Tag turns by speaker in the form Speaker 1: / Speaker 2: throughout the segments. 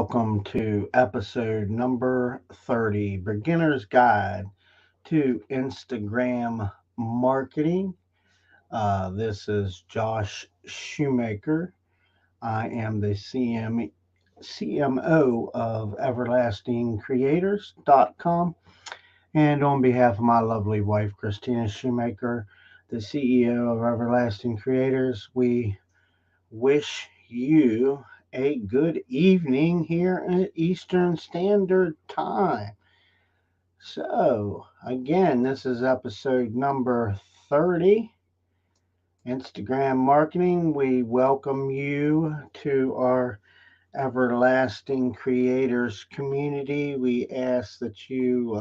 Speaker 1: welcome to episode number 30 Beginner's Guide to Instagram Marketing. This is Josh Shoemaker. I am the CMO of EverlastingCreators.com. And on behalf of my lovely wife, Christina Shoemaker, the CEO of Everlasting Creators, we wish you a good evening here at Eastern Standard Time. So, again, this is episode number 30, Instagram Marketing. We welcome you to our Everlasting Creators community. We ask that you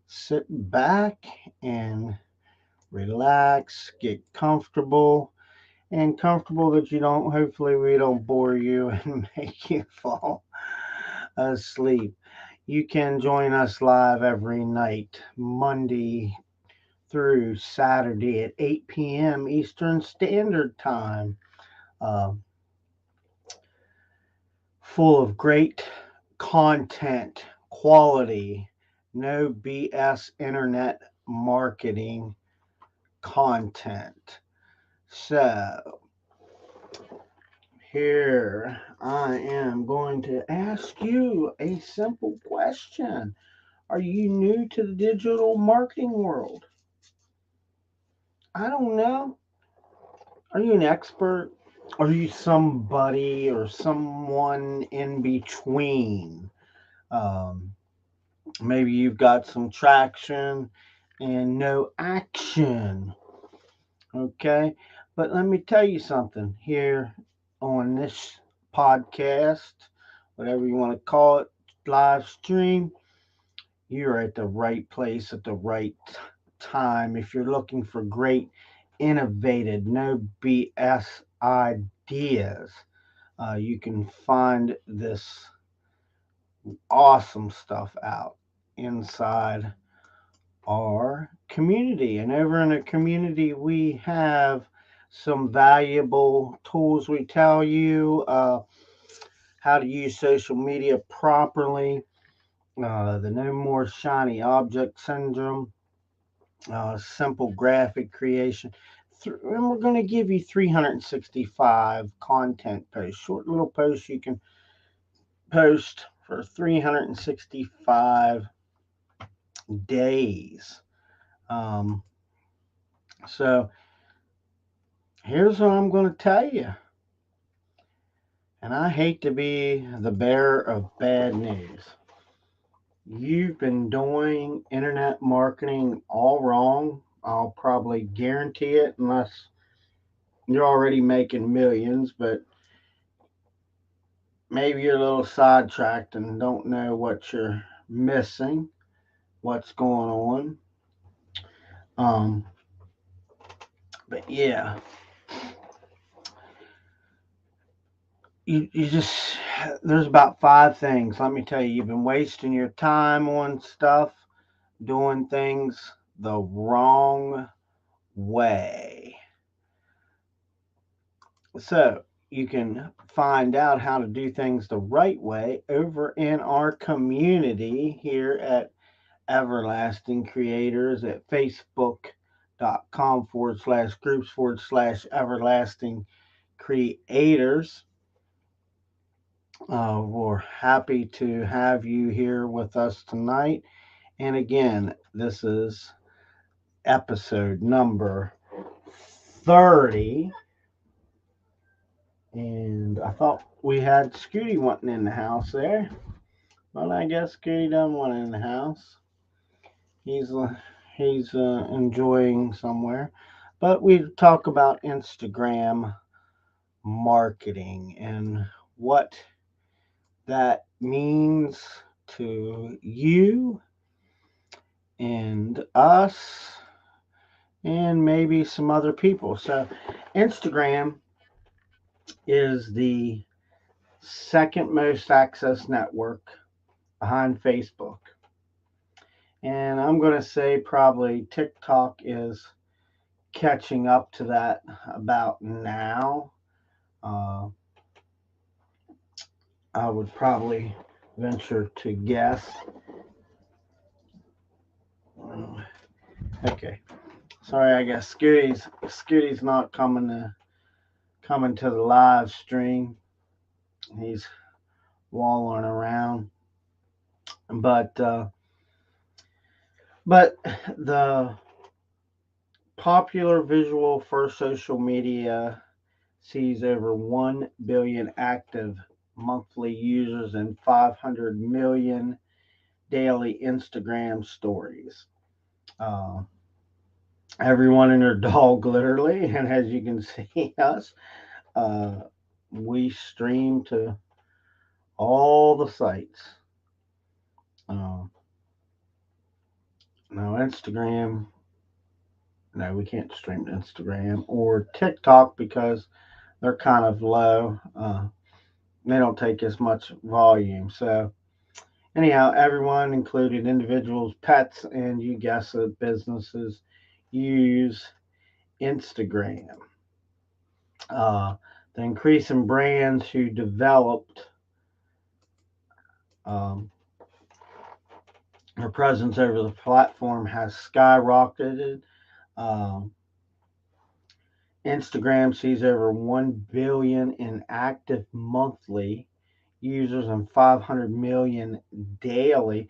Speaker 1: sit back and relax, get comfortable that you don't, hopefully, we don't bore you and make you fall asleep. You can join us live every night, Monday through Saturday at 8 p.m. Eastern Standard Time. Uh, Full of great content, quality, no BS internet marketing content. So, here I am going to ask you a simple question. Are you new to the digital marketing world? I don't know. Are you an expert? Are you somebody or someone in between? Um, Maybe you've got some traction and no action. Okay. But let me tell you something here on this podcast, whatever you want to call it, live stream. You're at the right place at the right time. If you're looking for great, innovative, no BS ideas, you can find this awesome stuff out inside our community. And over in the community, we have some valuable tools. We tell you how to use social media properly, the no more shiny object syndrome, simple graphic creation. And we're going to give you 365 content posts, short little posts you can post for 365 days. Um, so here's what I'm going to tell you. And I hate to be the bearer of bad news. You've been doing internet marketing all wrong. I'll probably guarantee it, unless you're already making millions, but maybe you're a little sidetracked and don't know what you're missing, what's going on. Um, but yeah, you just, there's about five things. Let me tell you, you've been wasting your time on stuff, doing things the wrong way. So you can find out how to do things the right way over in our community here at Everlasting Creators at facebook.com/groups/everlasting creators. We're happy to have you here with us tonight. And again, this is episode number 30. And I thought we had Scooty wanting in the house there. But I guess Scooty doesn't want in the house. He's enjoying somewhere. But we talk about Instagram marketing and what that means to you and us and maybe some other people. So Instagram is the second most accessed network behind Facebook. And I'm going to say probably TikTok is catching up to that about now. Uh, I would probably venture to guess. Okay. Sorry, I guess Scooty's not coming to the live stream. He's wallowing around. But but the popular visual for social media sees over 1 billion active monthly users and 500 million daily Instagram stories. Uh, Everyone and their dog, literally. And as you can see us, uh, we stream to all the sites. Uh, Now, Instagram, no, we can't stream to Instagram or TikTok because they're kind of low. They don't take as much volume. So, anyhow, everyone, including individuals, pets, and you guess it, businesses, use Instagram. The increase in brands who developed um, their presence over the platform has skyrocketed. Um, Instagram sees over 1 billion in active monthly users and 500 million daily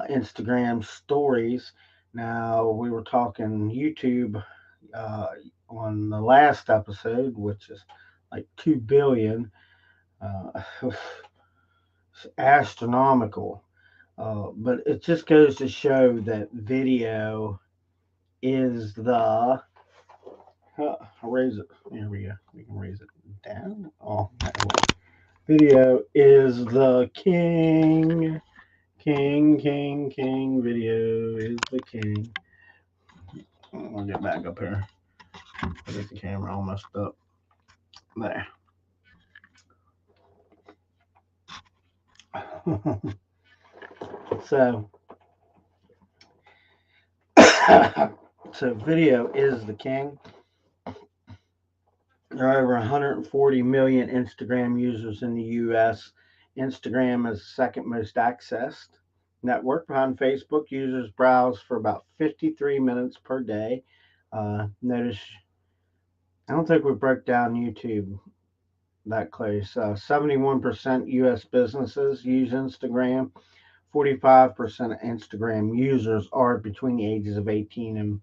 Speaker 1: Instagram stories. Now, we were talking YouTube uh, on the last episode, which is like 2 billion. It's astronomical. But it just goes to show that video is the. Raise it. Here we go. We can raise it down. Oh, video is the king. King, king, king. Video is the king. I'll get back up here. I get the camera all messed up. There. so, so video is the king. There are over 140 million Instagram users in the US. Instagram is the second most accessed network behind Facebook. Users browse for about 53 minutes per day. Notice, I don't think we broke down YouTube that close. 71% US businesses use Instagram. 45% of Instagram users are between the ages of 18 and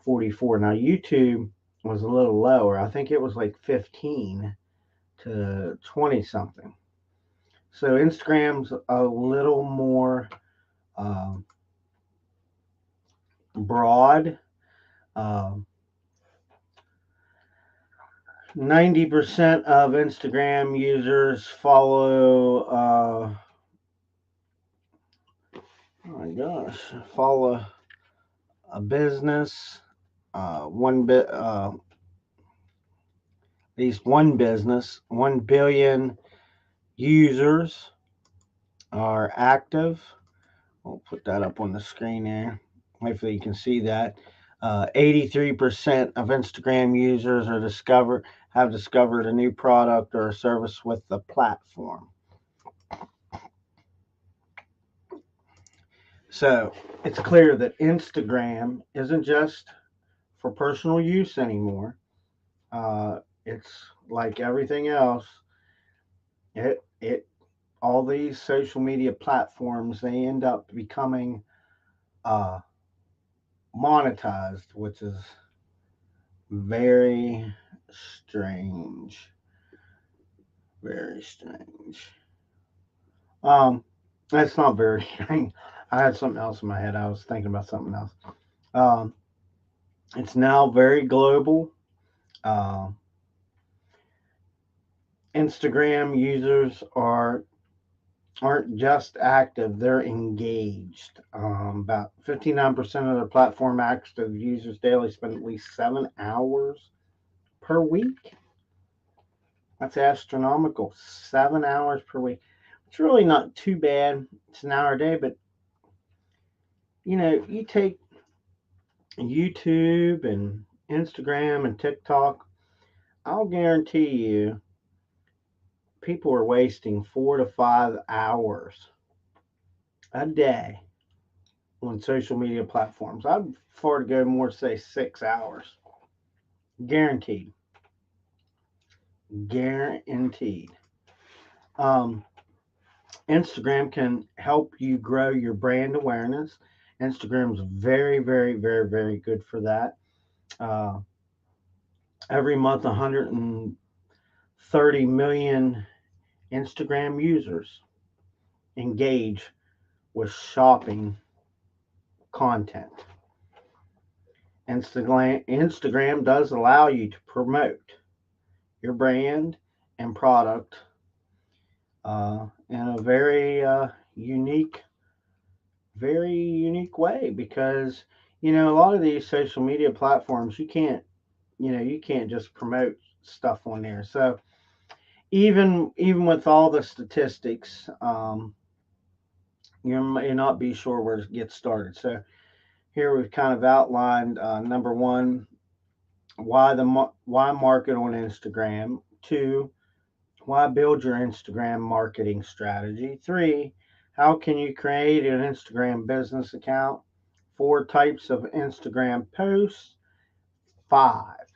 Speaker 1: 44. Now, YouTube was a little lower. I think it was like 15 to 20 something. So Instagram's a little more um, broad. 90% of Instagram users follow, oh my gosh, follow a business, one bit, at least one business, 1 billion users are active. We'll put that up on the screen there. Hopefully you can see that. 83% of Instagram users have discovered a new product or a service with the platform. So it's clear that Instagram isn't just for personal use anymore. It's like everything else. It all these social media platforms, they end up becoming uh, monetized, which is very strange. Very strange. Um, that's not very strange. I had something else in my head. I was thinking about something else. Um, it's now very global. Uh, Instagram users aren't just active; they're engaged. About 59% of the platform active users daily spend at least 7 hours per week. That's astronomical. 7 hours per week. It's really not too bad. It's an hour a day, but you take YouTube and Instagram and TikTok, I'll guarantee you people are wasting 4 to 5 hours a day on social media platforms. I'd prefer to go more, say 6 hours. Guaranteed. Guaranteed. Um, Instagram can help you grow your brand awareness. Instagram's very, very, very, very good for that. Uh, every month, 130 million Instagram users engage with shopping content. Instagram does allow you to promote your brand and product in a very unique way because a lot of these social media platforms you can't just promote stuff on there. So even with all the statistics, you may not be sure where to get started. So here we've kind of outlined number one, why market on Instagram. Two, why build your Instagram marketing strategy. Three, how can you create an Instagram business account? Four types of Instagram posts. Five,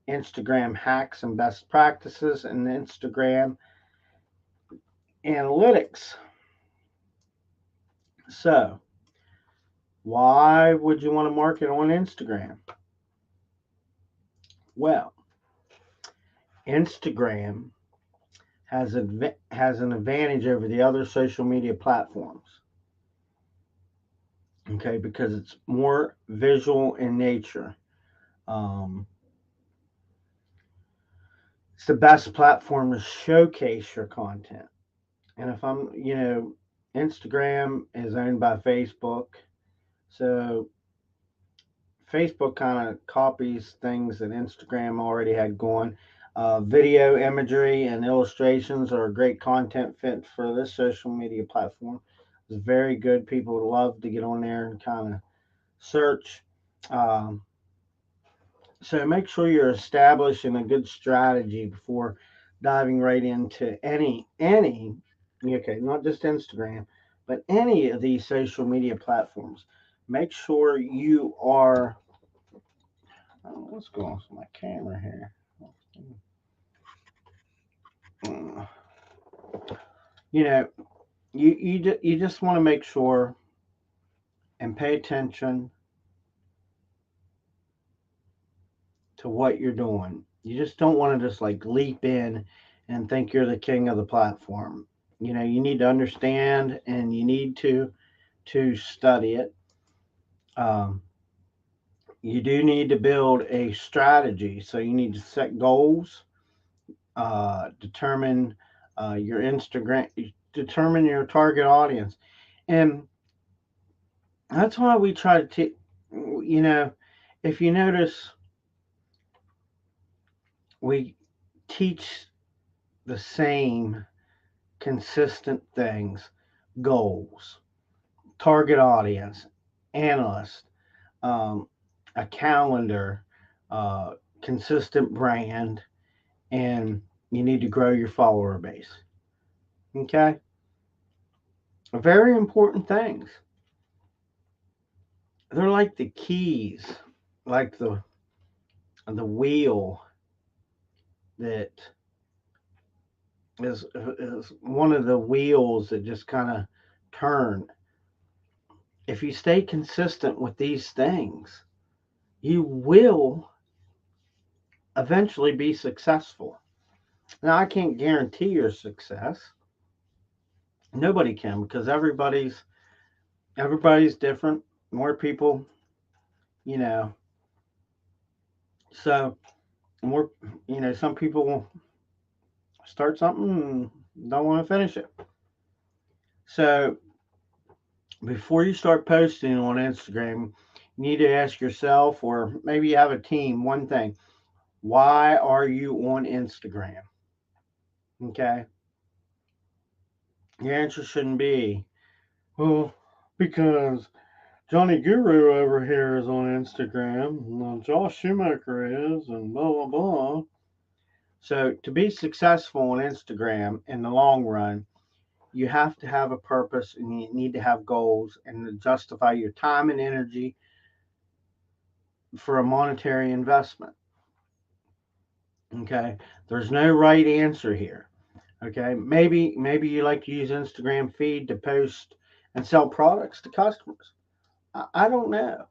Speaker 1: Instagram hacks and best practices, and Instagram analytics. So, why would you want to market on Instagram? Well, Instagram has an advantage over the other social media platforms. Okay, because it's more visual in nature. Um, it's the best platform to showcase your content. And if Instagram is owned by Facebook, so Facebook kind of copies things that Instagram already had going. Video, imagery, and illustrations are a great content fit for this social media platform. It's very good. People would love to get on there and kind of search. Um, so make sure you're establishing a good strategy before diving right into okay, not just Instagram, but any of these social media platforms. Make sure you are what's going on with my camera here? Mm. You know, you just want to make sure and pay attention to what you're doing. You just don't want to just like leap in and think you're the king of the platform. You need to understand and you need to study it. Um, you do need to build a strategy, so you need to set goals, determine your Instagram, determine your target audience, and that's why we try to if you notice, we teach the same consistent things: goals, target audience, analyst, um, a calendar, uh, consistent brand, and you need to grow your follower base. Okay? Very important things. They're like the keys, like the wheel that is one of the wheels that just kind of turn. If you stay consistent with these things, you will eventually be successful. Now, I can't guarantee your success. Nobody can because everybody's different. More people, you know. So more, some people start something and don't want to finish it. So before you start posting on Instagram, you need to ask yourself, or maybe you have a team, one thing: why are you on Instagram? Okay. Your answer shouldn't be, well, because Johnny Guru over here is on Instagram, and Josh Schumacher is, and blah, blah, blah. So to be successful on Instagram in the long run, you have to have a purpose and you need to have goals and to justify your time and energy for a monetary investment. Okay. There's no right answer here. Okay. Maybe you like to use Instagram feed to post and sell products to customers. I don't know.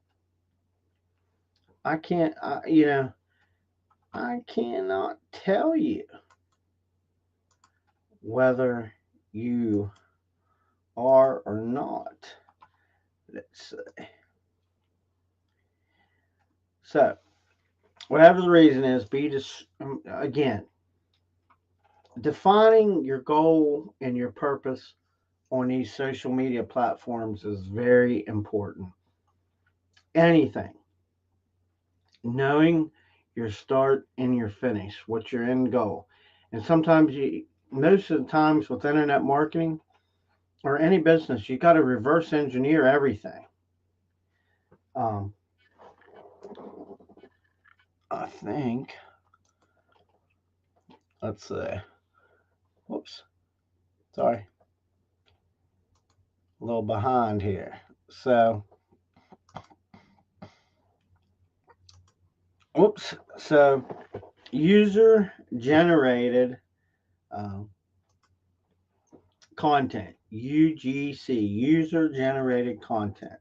Speaker 1: I can't, I cannot tell you whether you are or not. Let's see. So, whatever the reason is, be just, again, defining your goal and your purpose on these social media platforms is very important. Anything, knowing your start and your finish, what's your end goal. And sometimes most of the times with internet marketing or any business, you got to reverse engineer everything. Um, I think, let's see, whoops, sorry, a little behind here. So, whoops, so user generated um, content, UGC, user generated content.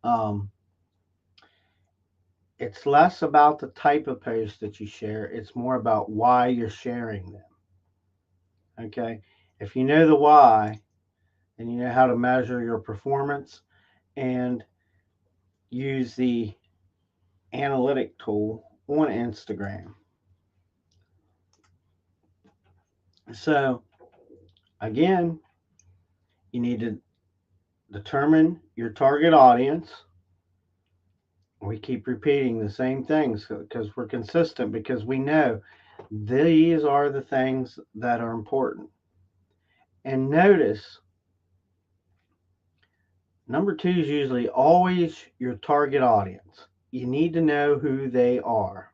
Speaker 1: Um, it's less about the type of post that you share, it's more about why you're sharing them. Okay. If you know the why, then you know how to measure your performance and use the analytic tool on Instagram. So, again, you need to determine your target audience. We keep repeating the same things because we're consistent, because we know these are the things that are important. And notice, number two is usually always your target audience. You need to know who they are,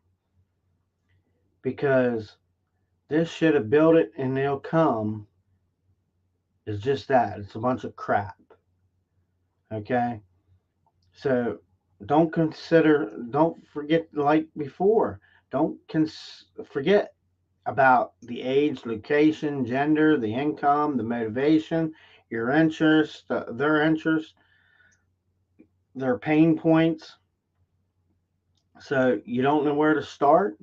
Speaker 1: because this should have built it and they'll come is just that. It's a bunch of crap. Okay? So don't forget, like before, don't forget about the age, location, gender, the income, the motivation, your interest, their interest, their pain points. So you don't know where to start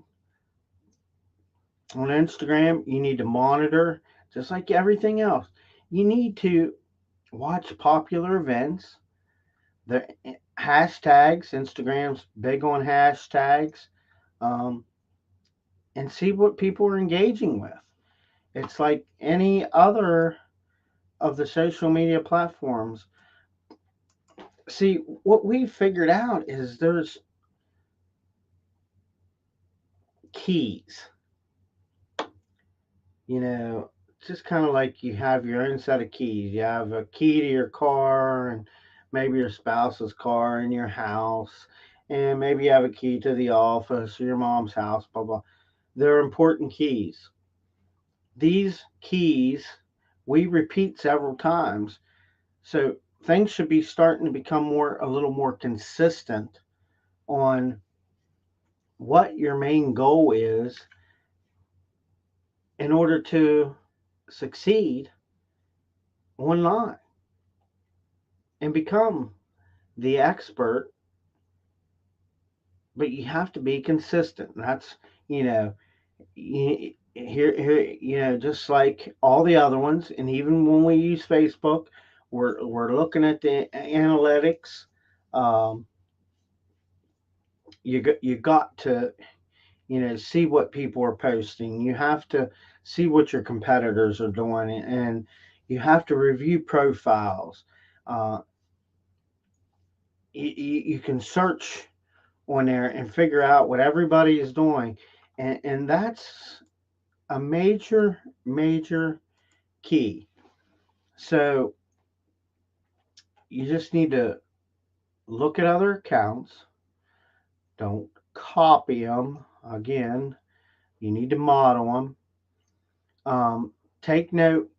Speaker 1: on Instagram, you need to monitor just like everything else. You need to watch popular events, the hashtags. Instagram's big on hashtags, um, and see what people are engaging with. It's like any other of the social media platforms. See, what we figured out is there's keys. You know, just kind of like you have your own set of keys. You have a key to your car, and maybe your spouse's car in your house, and maybe you have a key to the office or your mom's house, blah, blah. They're important keys. These keys we repeat several times. So things should be starting to become a little more consistent on what your main goal is in order to succeed online and become the expert. But you have to be consistent. That's, you know, here, just like all the other ones, and even when we use Facebook, we're looking at the analytics. Um, you got to, see what people are posting. You have to see what your competitors are doing, and you have to review profiles. Uh, you can search on there and figure out what everybody is doing, and that's a major key. So you just need to look at other accounts. Don't copy them. Again, You need to model them. Take note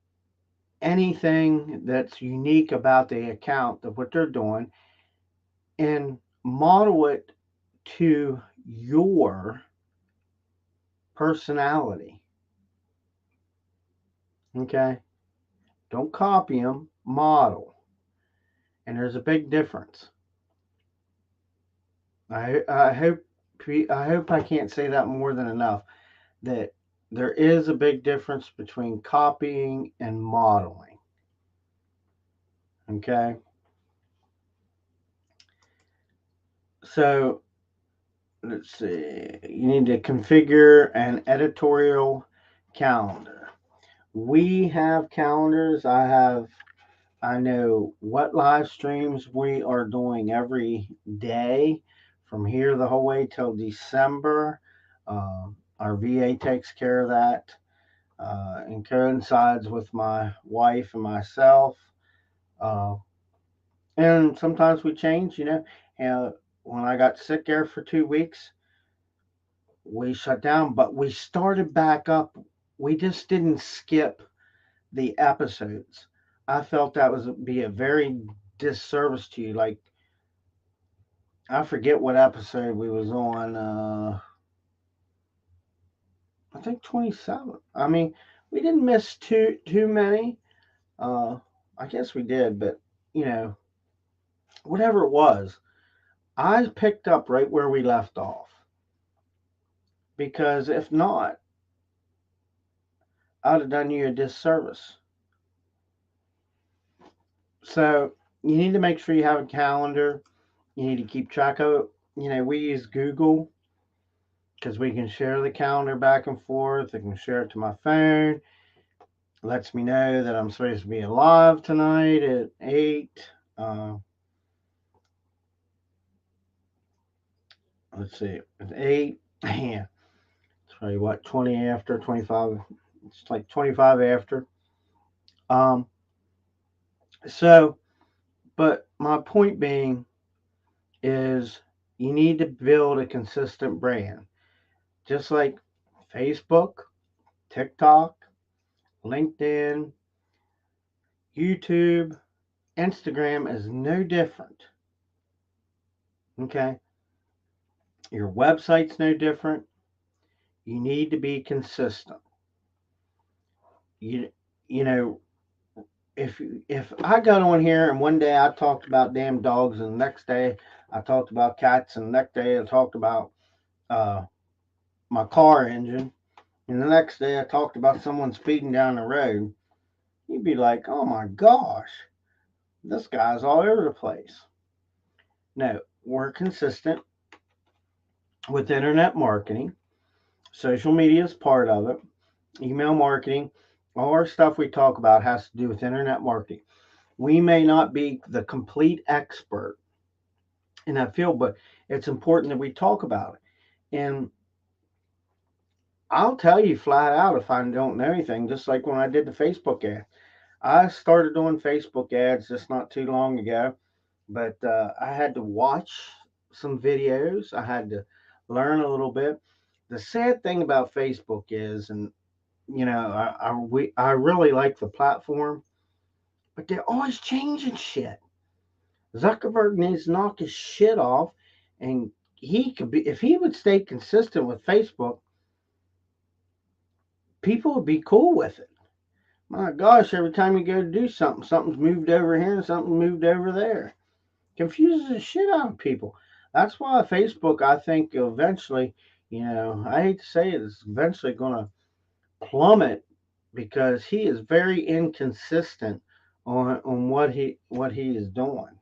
Speaker 1: anything that's unique about the account of what they're doing and model it to your personality. Okay? Don't copy them, model. And there's a big difference. I hope I can't say that more than enough. That there is a big difference between copying and modeling. Okay? So let's see. You need to configure an editorial calendar. We have calendars. I know what live streams we are doing every day from here the whole way till December. Our VA takes care of that and coincides with my wife and myself. Uh, and sometimes we change, you know. And when I got sick there for 2 weeks, we shut down, but we started back up. We just didn't skip the episodes. I felt that was be a very disservice to you. Like I forget what episode we was on. I think 27. I mean, we didn't miss too many. Uh, I guess we did, but you know, whatever it was, I picked up right where we left off. Because if not, I'd have done you a disservice. So you need to make sure you have a calendar. You need to keep track of it. You know, we use Google because we can share the calendar back and forth. I can share it to my phone. It lets me know that I'm supposed to be alive tonight at 8. Uh, let's see, at 8. Yeah, it's probably what, 20 after, 25. It's like 25 after. Um, so, but my point being is you need to build a consistent brand. Just like Facebook, TikTok, LinkedIn, YouTube, Instagram is no different. Okay? Your website's no different. You need to be consistent. You you know, if I got on here and one day I talked about damn dogs and the next day I talked about cats and the next day I talked about uh, my car engine and the next day I talked about someone speeding down the road, you'd be like, oh my gosh, this guy's all over the place. No, we're consistent with internet marketing. Social media is part of it. Email marketing, all our stuff we talk about has to do with internet marketing. We may not be the complete expert in that field, but it's important that we talk about it. And I'll tell you flat out if I don't know anything, just like when I did the Facebook ad. I started doing Facebook ads just not too long ago, but I had to watch some videos. I had to learn a little bit. The sad thing about Facebook is, and you know, I really like the platform, but they're always changing shit. Zuckerberg needs to knock his shit off, and he could be if he would stay consistent with Facebook, people would be cool with it. My gosh, every time you go to do something, something's moved over here and something moved over there. Confuses the shit out of people. That's why Facebook, I think, eventually, you know, I hate to say it, is eventually going to plummet because he is very inconsistent on what he is doing.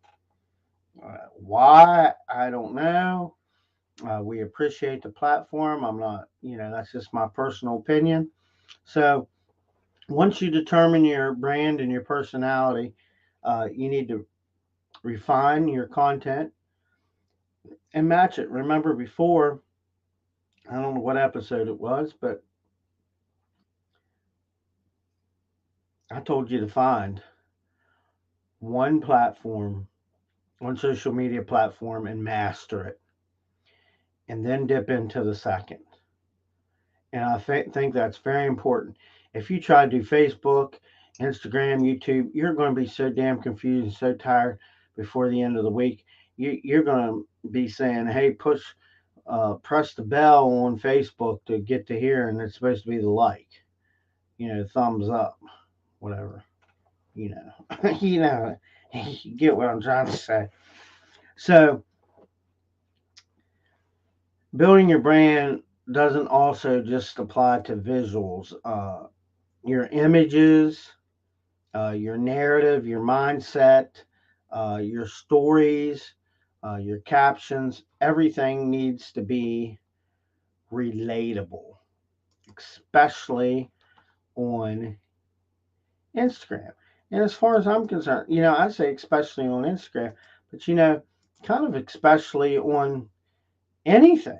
Speaker 1: Why I don't know. We appreciate the platform. I'm not, you know, that's just my personal opinion. So once you determine your brand and your personality, you need to refine your content and match it. Remember before, I don't know what episode it was, but I told you to find one platform, one social media platform, and master it, and then dip into the second. And I think that's very important. If you try to do Facebook, Instagram, YouTube, you're going to be so damn confused and so tired before the end of the week. You're going to be saying, "Hey, press the bell on Facebook to get to here," and it's supposed to be the like, thumbs up, whatever, you know, you get what I'm trying to say. So, building your brand doesn't also just apply to visuals. Your images, your narrative, your mindset, your stories, your captions, everything needs to be relatable, especially on Instagram. And as far as I'm concerned, I say especially on Instagram, but kind of especially on anything.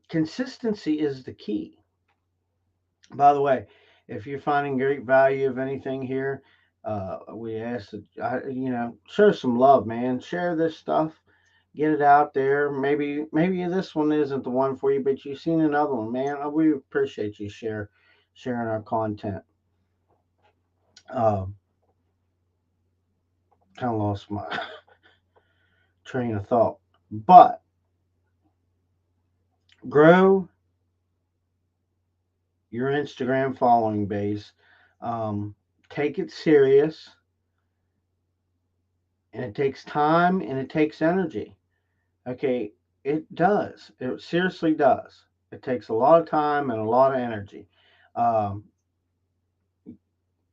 Speaker 1: Consistency is the key. By the way, if you're finding great value of anything here, we ask that show some love, man. Share this stuff, get it out there. Maybe this one isn't the one for you, but you've seen another one, man. We appreciate you sharing our content. Uh, kind of lost my train of thought, but grow your Instagram following base. Um, Take it serious, and it takes time and it takes energy. Okay, it does. It seriously does. It takes a lot of time and a lot of energy. Um,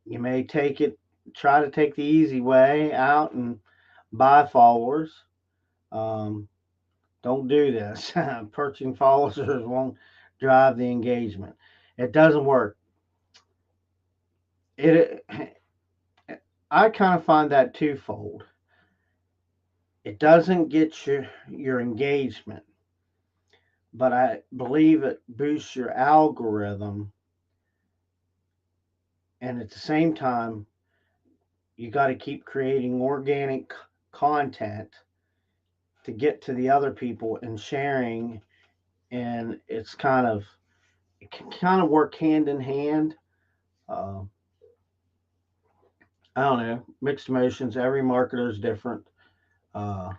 Speaker 1: you may try to take the easy way out and buy followers. Um, don't do this. Purchasing followers won't drive the engagement. It doesn't work. It. I kind of find that twofold. It doesn't get your engagement, but I believe it boosts your algorithm, and at the same time you got to keep creating organic content to get to the other people and sharing, and it can kind of work hand in hand. uh, I don't know, mixed emotions. Every marketer is different. uh,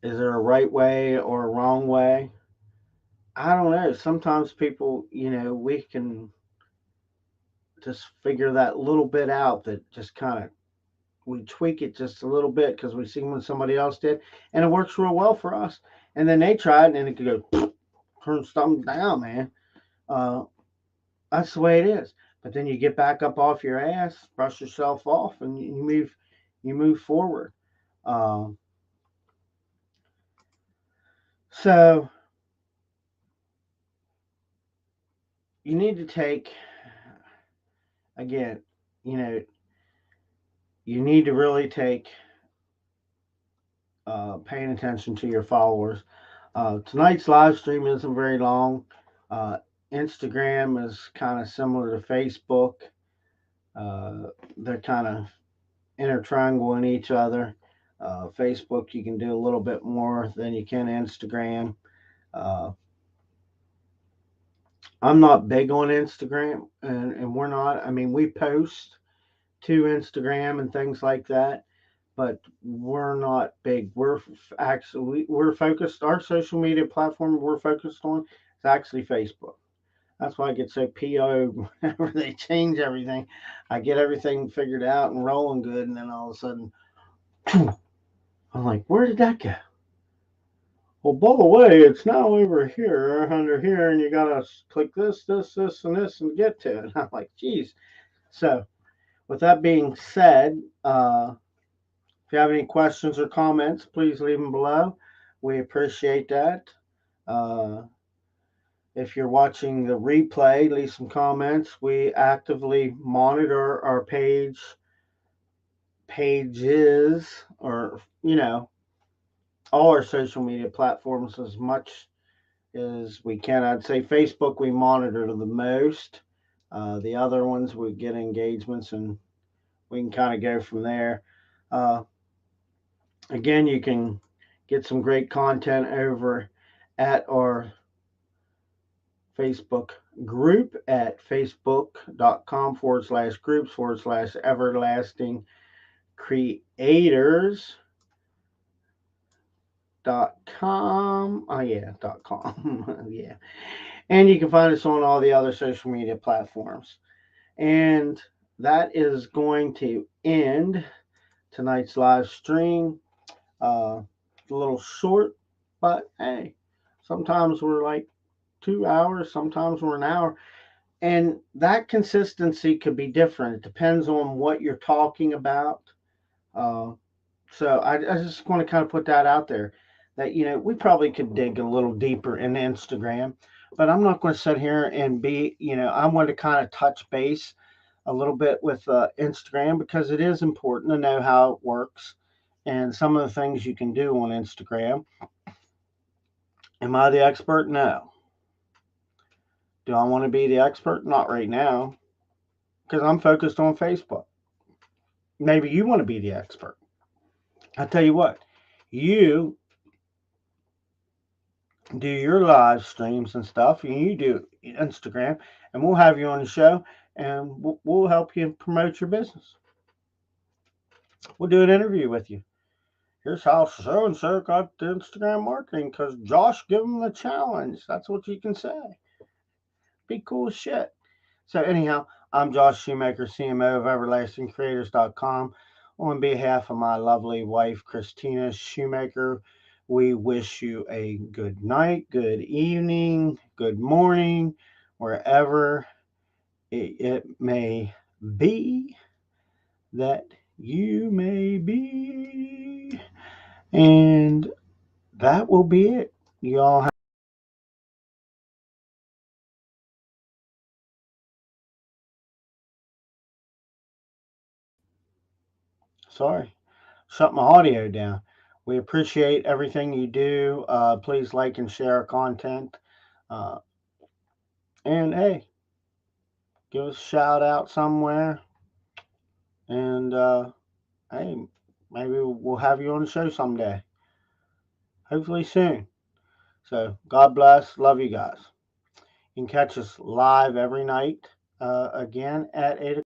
Speaker 1: is there a right way or a wrong way? I don't know. Sometimes people, we can just figure that little bit out, that just kind of we tweak it just a little bit because we see when somebody else did and it works real well for us, and then they try it and it could go turn something down, man. uh, that's the way it is. But then you get back up off your ass, brush yourself off, and you move forward. um, so you need to take, again, you know you need to really take paying attention to your followers. Tonight's live stream isn't very long. Uh, Instagram is kind of similar to Facebook. They're kind of intertriangling each other. Facebook, you can do a little bit more than you can Instagram. Uh, I'm not big on Instagram, and we're not. I mean, we post to Instagram and things like that, but we're not big. We're focused. Our social media platform we're focused on is actually Facebook. That's why I get so PO whenever they change everything. I get everything figured out and rolling good, and then all of a sudden, I'm like, where did that go? Well, by the way, it's now over here, under here, and you gotta click this, and this, and get to it. And I'm like, geez. So, with that being said, if you have any questions or comments, please leave them below. We appreciate that. Uh, if you're watching the replay, leave some comments. We actively monitor our pages, or all our social media platforms as much as we can. I'd say Facebook we monitor the most. The other ones we get engagements, and we can kind of go from there. Uh, Again, you can get some great content over at our Facebook group at facebook.com/groups/everlasting creators.com. Oh yeah, .com. Yeah. And you can find us on all the other social media platforms. And that is going to end tonight's live stream. A little short, but hey, sometimes we're like 2 hours, sometimes we're an hour. And that consistency could be different. It depends on what you're talking about. Uh, so I just want to kind of put that out there that, we probably could dig a little deeper in Instagram, but I'm not going to sit here and I want to kind of touch base a little bit with Instagram because it is important to know how it works and some of the things you can do on Instagram. Am I the expert? No. Do I want to be the expert? Not right now because I'm focused on Facebook. Maybe you want to be the expert. I tell you what, you do your live streams and stuff, and you do Instagram, and we'll have you on the show, and we'll help you promote your business. We'll do an interview with you. Here's how so and so got the Instagram marketing because Josh gave them the challenge. That's what you can say. Be cool as shit. So anyhow, I'm Josh Shoemaker, CMO of EverlastingCreators.com. On behalf of my lovely wife, Christina Shoemaker, we wish you a good night, good evening, good morning, wherever it may be that you may be. And that will be it. You all have. Sorry. Shut my audio down. We appreciate everything you do. Please like and share our content. Uh, and hey, give us a shout out somewhere. And hey, maybe we'll have you on the show someday. Hopefully soon. So God bless. Love you guys. You can catch us live every night again at 8